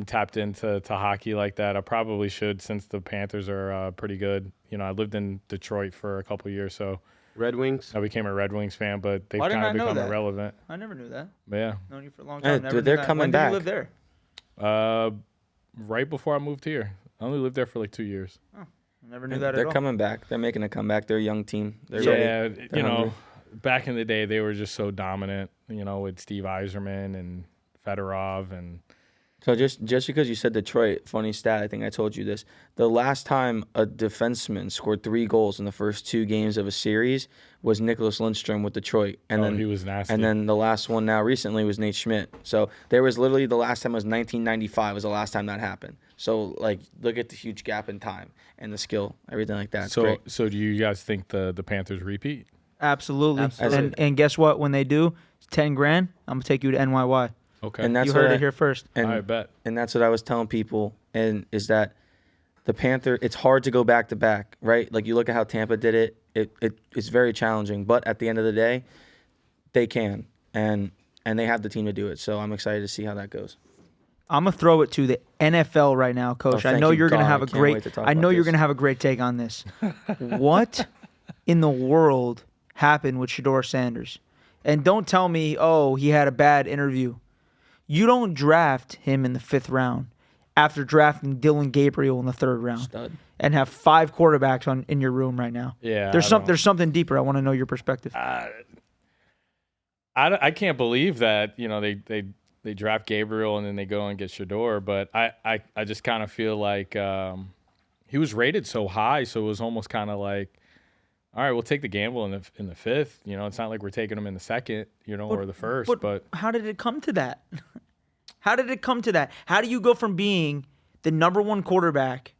tapped into hockey like that. I probably should, since the Panthers are pretty good. You know, I lived in Detroit for a couple of years, so Red Wings. I became a Red Wings fan, but they've Why didn't kind of I know become that? irrelevant. I never knew that. But yeah. Known you for a long time. Never Dude, they're knew that. coming When back. Did you live there? Right before I moved here. I only lived there for like 2 years. Oh, I never knew that at They're all. coming back. They're making a comeback. They're a young team. They're Yeah, ready. you know, back in the day, they were just so dominant, you know, with Steve Yzerman and Fedorov and So just because you said Detroit, funny stat, I think I told you this. The last time a defenseman scored 3 goals in the first 2 games of a series was Nicholas Lindstrom with Detroit. And then he was nasty. And then the last one now recently was Nate Schmidt. So there was literally the last time was 1995 was the last time that happened. So, like, look at the huge gap in time and the skill, everything like that. It's great. So do you guys think the Panthers repeat? Absolutely. Absolutely. And guess what? When they do, it's $10,000. I'm gonna take you to NYY. Okay. And that's You what heard it here first. And, I bet. And that's what I was telling people, and is that the Panther, it's hard to go back to back, right? Like, you look at how Tampa did it, it's very challenging. But at the end of the day, they can, and they have the team to do it. So I'm excited to see how that goes. I'm gonna throw it to the NFL right now, Coach. Oh, I thank know you, you're gonna God. have a I can't wait to great. talk I know about you're this. gonna have a great take on this. What in the world happened with Shedeur Sanders? And don't tell me, oh, he had a bad interview. You don't draft him in the 5th round after drafting Dylan Gabriel in the 3rd round Stud. and have 5 quarterbacks in your room right now. Yeah. There's something deeper. I want to know your perspective. I can't believe that, you know, they draft Gabriel and then they go and get Shedeur, but I just kind of feel like he was rated so high, so it was almost kind of like, all right, we'll take the gamble in the 5th. You know, it's not like we're taking him in the 2nd, you know, or the 1st. But how did it come to that? How did it come to that? How do you go from being the number 1 quarterback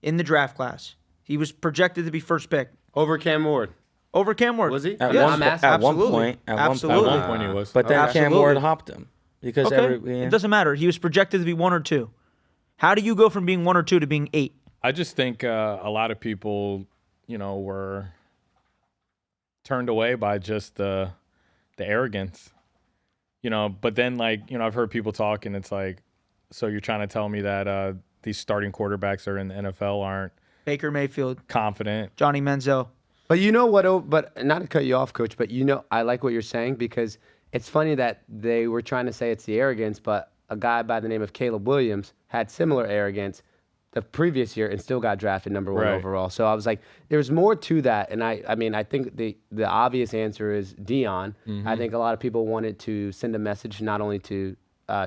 in the draft class? He was projected to be first pick Over Cam Ward. over Cam Ward. Was he? At Yes. one, asking. at one Absolutely. point. Absolutely. at one point he was. But then Cam Absolutely. Ward hopped him. Because Okay, it doesn't matter. He was projected to be 1 or 2. How do you go from being 1 or 2 to being 8? I just think a lot of people, you know, were turned away by just the arrogance, you know. But then, like, you know, I've heard people talk, and it's like, so you're trying to tell me that these starting quarterbacks that are in the NFL aren't Baker Mayfield, confident? Johnny Manziel. But you know what? But not to cut you off, Coach. But you know, I like what you're saying, because it's funny that they were trying to say it's the arrogance, but a guy by the name of Caleb Williams had similar arrogance, the previous year and still got drafted number 1 Right. overall. So I was like, there's more to that. And I mean, I think the obvious answer is Dion. I think a lot of people wanted to send a message not only to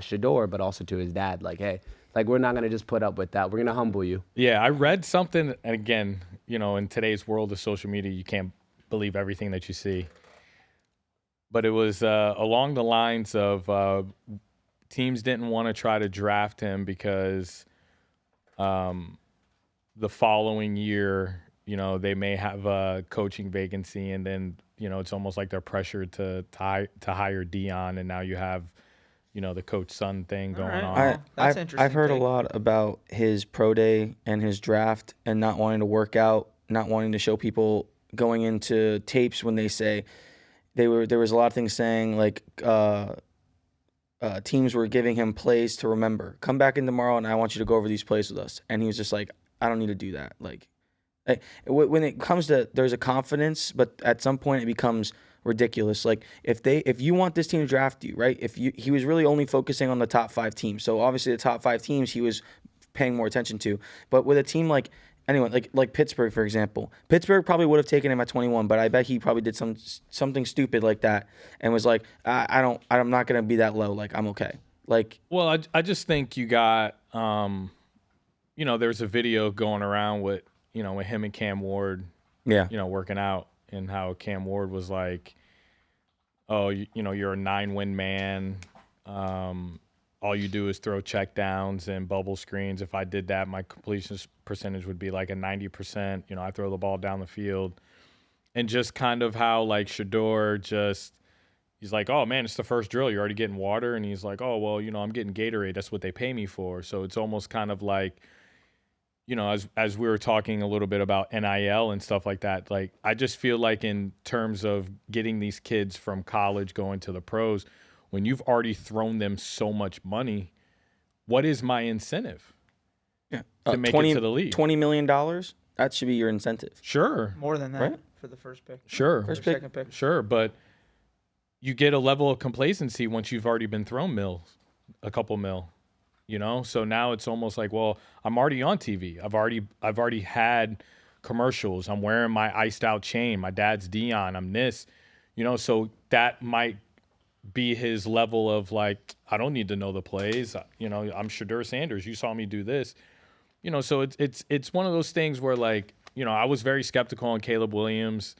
Shador, but also to his dad. Like, hey, like we're not going to just put up with that. We're going to humble you. Yeah, I read something, and again, in today's world of social media, you can't believe everything that you see. But it was along the lines of teams didn't want to try to draft him because the following year, they may have a coaching vacancy, and then, it's almost like they're pressured to hire Dion, and now you have, the coach son thing going right. on. That's interesting I've heard a take. lot about his pro day and his draft and not wanting to work out, not wanting to show people going into tapes when they say there was a lot of things saying like teams were giving him plays to remember. Come back in tomorrow and I want you to go over these plays with us. And he was just like, I don't need to do that. Like when it comes to, there's a confidence, but at some point it becomes ridiculous. Like if you want this team to draft you, right? He was really only focusing on the top 5 teams. So obviously the top 5 teams he was paying more attention to. But with a team like anyone, like Pittsburgh, for example, Pittsburgh probably would have taken him at 21, but I bet he probably did something stupid like that and was like, I'm not gonna be that low. Like I'm okay. Like, Well, I just think you got, there's a video going around with him and Cam Ward, yeah, working out, and how Cam Ward was like, oh, you're a 9-win man. All you do is throw checkdowns and bubble screens. If I did that, my completion percentage would be like a 90%. I throw the ball down the field. And just kind of how like Shador he's like, oh man, it's the first drill. You're already getting water. And he's like, oh, well, I'm getting Gatorade. That's what they pay me for. So it's almost kind of like, as we were talking a little bit about NIL and stuff like that, like I just feel like in terms of getting these kids from college going to the pros, when you've already thrown them so much money, what is my incentive to make it to the league? $20 million, that should be your incentive. Sure. More than that Right? for the first pick. Sure. Or second pick. Sure. But you get a level of complacency once you've already been thrown a couple mil. So now it's almost like, well, I'm already on TV. I've already had commercials. I'm wearing my iced out chain. My dad's Dion. I'm this, so that might be his level of like, I don't need to know the plays. I'm Shador Sanders. You saw me do this, so it's one of those things where like, I was very skeptical on Caleb Williams.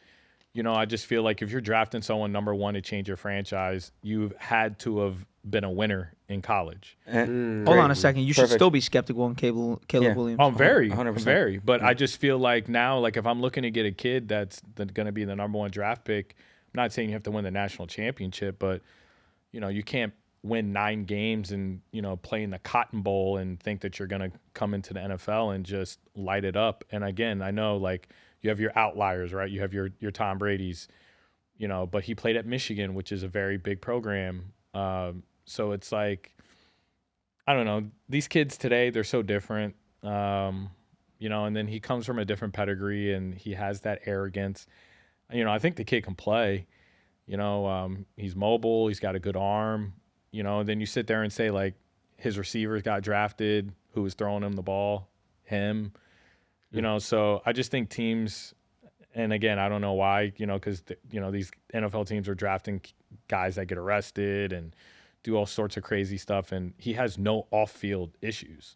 I just feel like if you're drafting someone number 1 to change your franchise, you've had to have been a winner in college. Hold on a second. You should Perfect. still be skeptical on Caleb Williams. I'm very, 100%. but I just feel like now, like if I'm looking to get a kid that's going to be the number 1 draft pick, I'm not saying you have to win the national championship, but you can't win 9 games and play in the Cotton Bowl and think that you're going to come into the NFL and just light it up. And again, I know like you have your outliers, right? You have your Tom Brady's, but he played at Michigan, which is a very big program. So it's like, I don't know, these kids today, they're so different, and then he comes from a different pedigree and he has that arrogance. I think the kid can play, he's mobile, he's got a good arm, and then you sit there and say like his receivers got drafted, who was throwing him the ball, him, so I just think teams, and again, I don't know why, because, these NFL teams are drafting guys that get arrested and do all sorts of crazy stuff, and he has no off-field issues.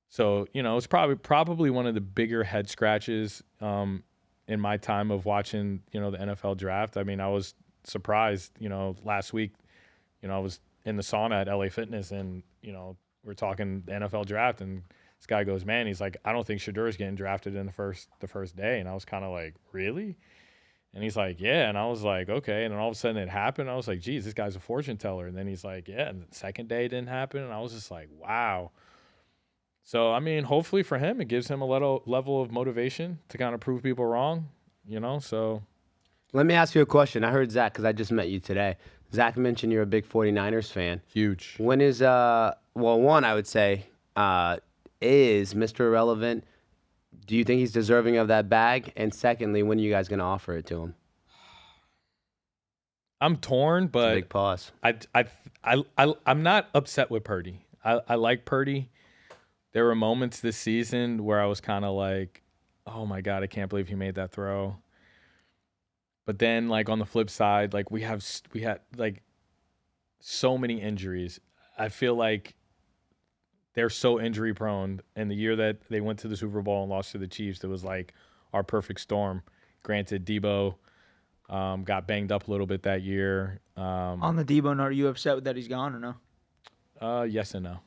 So, it's probably one of the bigger head scratches in my time of watching, the NFL draft. I mean, I was surprised, last week, I was in the sauna at LA Fitness and, we're talking the NFL draft and this guy goes, man, he's like, I don't think Shadur's getting drafted in the first day. And I was kind of like, really? And he's like, yeah. And I was like, okay. And then all of a sudden it happened. I was like, geez, this guy's a fortune teller. And then he's like, yeah. And the second day it didn't happen. And I was just like, wow. So, I mean, hopefully for him, it gives him a level of motivation to kind of prove people wrong, so. Let me ask you a question. I heard Zach, because I just met you today. Zach mentioned you're a big 49ers fan. Huge. When is, one, I would say, is Mr. Irrelevant, do you think he's deserving of that bag? And secondly, when are you guys going to offer it to him? I'm torn, but Big pause. I'm not upset with Purdy. I like Purdy. there were moments this season where I was kind of like, oh my God, I can't believe he made that throw. But then, like, on the flip side, like, we had like so many injuries. I feel like they're so injury prone. And the year that they went to the Super Bowl and lost to the Chiefs, it was like our perfect storm. Granted, Debo got banged up a little bit that year. On the Debo note, are you upset that he's gone or no? Yes and no.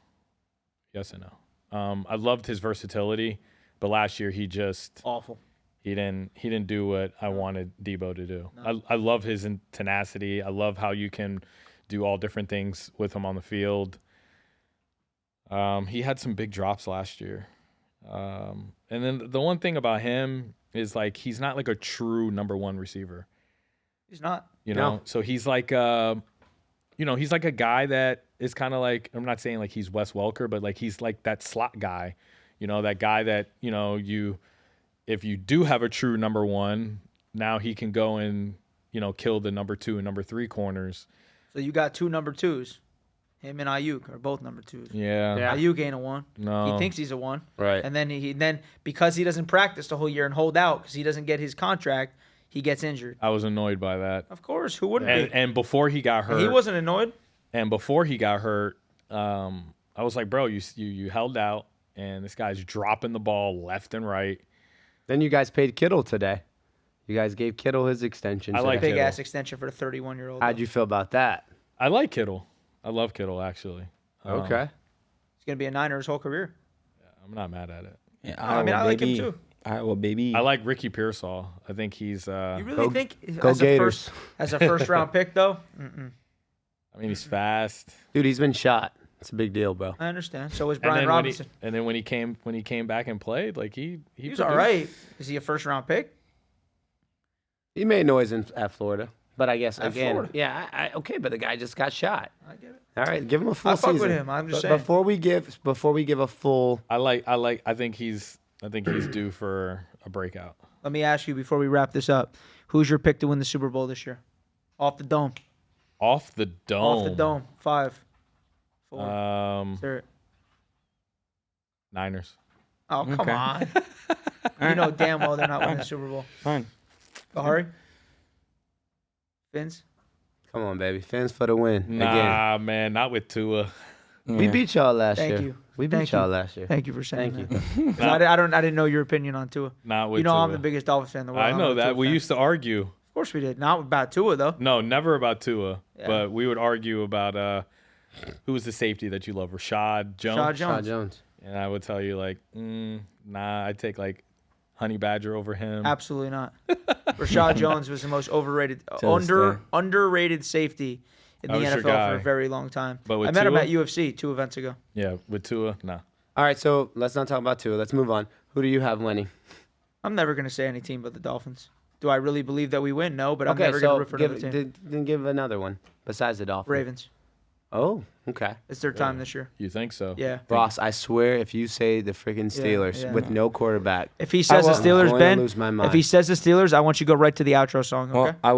Yes and no. I loved his versatility, but last year he just Awful. he didn't do what I wanted Debo to do. No. I love his tenacity. I love how you can do all different things with him on the field. He had some big drops last year. And then the one thing about him is, like, he's not like a true number one receiver. He's not. You know, so he's like, he's like a guy that is kind of like, I'm not saying like he's Wes Welker, but like he's like that slot guy, that guy that, if you do have a true number one, now he can go and, kill the number 2 and number 3 corners. So you got 2 number 2s. Him and Ayuk are both number 2s. Yeah. Ayuk ain't a 1. No. He thinks he's a 1. Right. And then because he doesn't practice the whole year and hold out because he doesn't get his contract, he gets injured. I was annoyed by that. Of course, who wouldn't be? And before he got hurt, He wasn't annoyed. And before he got hurt, I was like, bro, you held out, and this guy's dropping the ball left and right. Then you guys paid Kittle today. You guys gave Kittle his extension. I like today. Big Kittle. ass extension for the 31-year-old. How'd you feel about that? I like Kittle. I love Kittle, actually. Okay. He's gonna be a Niner his whole career. I'm not mad at it. Yeah, I mean, I like him too. Iowa, baby. I like Ricky Pearsall. I think he's. You I really think go as Gators. a first round pick though? Mm-mm. mean, he's fast. Dude, he's been shot. It's a big deal, bro. I understand. So is And Brian then Robinson. and then when he came back and played, like he He was produced. all right. Is he a first round pick? He made noise at Florida. But I guess, At again, Florida. yeah, okay, but the guy just got shot. I get it. All right, give him a full I fuck season. with him. I'm just But saying. before we give a full, I think he's due for a breakout. Let me ask you before we wrap this up. Who's your pick to win the Super Bowl this year? Off the dome. Off the dome. Off the dome. 5, 4. Sir. Niners. Oh, come Okay. on. You know damn well they're not winning the Super Bowl. Fine. Go, hurry. Fins? come on, baby, fans for the win again. Nah, man, not with Tua. We beat y'all last Thank year. you. We beat Thank y'all you. last year. Thank you for saying Thank that. you. 'Cause I didn't know your opinion on Tua. Not with You know Tua. I'm the biggest Dolphins fan in the world. I I'm know a Tua that. We fan. used to argue. Of course we did. Not about Tua, though. No, never about Tua. Yeah. But we would argue about who was the safety that you love, Rashad Jones. Rashad Jones. Shaw Jones. And I would tell you like, nah, I'd take like Honey Badger over him. Absolutely not. Rashad Jones was the most overrated, Till this day. underrated safety in That the was your NFL for guy. a very long time. But with I met him Tua? at UFC 2 events ago. Yeah, with Tua, nah. All right, so let's not talk about Tua. Let's move on. Who do you have winning? I'm never going to say any team but the Dolphins. Do I really believe that we win? No, but I'm Okay, never going to so root for another team. then give another one besides the Dolphins. Ravens. Oh, okay. It's their time this year. You think so? Yeah. Ross, I swear, if you say the freaking Steelers yeah. with no quarterback, If he says the I'm Steelers, going to Ben, lose my if mind. he says the Steelers, I want you to go right to the outro song, okay? Well, I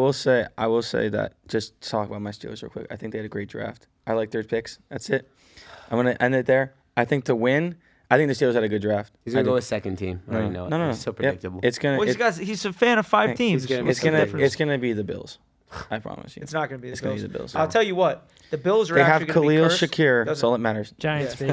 will say that just to talk about my Steelers real quick. I think they had a great draft. I like their picks. That's it. I'm gonna end it there. I think to win, I think the Steelers had a good draft. he's going I to go do. with second team. I already know it. No. It's so Yep. predictable. It's gonna. Well, he's a fan of 5 teams. gonna- What's It's the gonna. difference? It's gonna be the Bills. I promise you. It's not going to be the It's Bills. gonna be the Bills. I'll tell you what. The Bills are They have actually going to be Khalil cursed. Shakir. Doesn't- That's all that matters. Giants, Yeah. baby.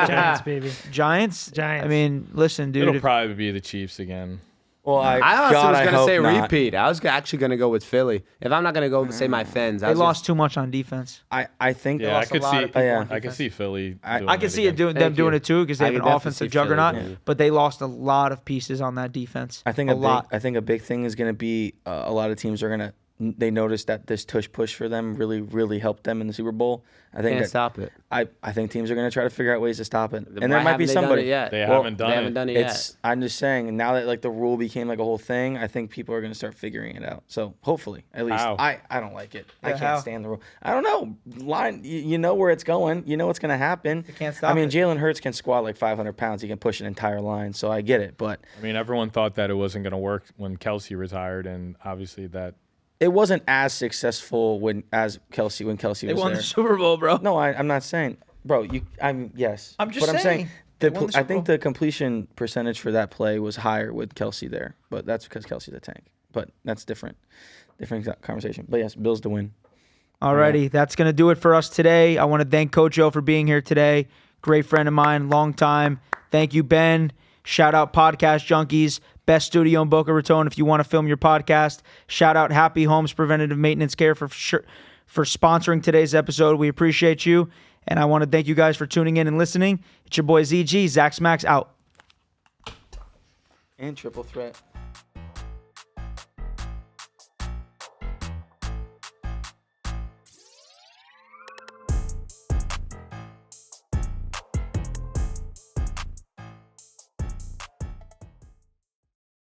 Giants, baby. Giants? Giants. I mean, listen, dude. It'll if- probably be the Chiefs again. Well, I honestly God, was I going to hope say not. repeat. I was actually going to go with Philly. If I'm not going to go say my Fens, they lost too much on defense. I think. Yeah, I lost a could lot see. of people yeah. on I could defense. see Philly. I doing I can see it again. them doing it too because they I have an can definitely offensive see Philly juggernaut, doing it. but they lost a lot of pieces on that defense. I think a lot. I think a big thing is going to be a lot of teams are going to. They noticed that this tush push for them really helped them in the Super Bowl. I think Can't that, stop it. I think teams are going to try to figure out ways to stop it, Why and there might be haven't they done somebody. it yet? They Well, haven't done They it. haven't done it It's. I'm just saying. And now that like the rule became like a whole thing, I think people are going to start figuring it out. So hopefully, at least How? I don't like it. I Yeah, can't how? stand the rule. I don't know. Line. You know where it's going. You know what's going to happen. You can't stop I mean, it. Jalen Hurts can squat like 500 pounds. He can push an entire line. So I get it, but I mean, everyone thought that it wasn't going to work when Kelsey retired, and obviously that. it wasn't as successful when Kelsey They was won there. the Super Bowl, bro. No, I'm not saying, bro. Yes. I'm just but I'm saying won the I Super think Bowl. the completion percentage for that play was higher with Kelsey there, but that's because Kelsey's a tank. But that's different conversation. But yes, Bills to win. Alrighty, that's going to do it for us today. I want to thank Coach O for being here today. Great friend of mine, long time. Thank you, Ben. Shout out Podcast Junkies, best studio in Boca Raton if you want to film your podcast. Shout out Happy Homes Preventative Maintenance Care for sponsoring today's episode. We appreciate you. And I want to thank you guys for tuning in and listening. It's your boy ZG, Zach Smacks out. And triple threat.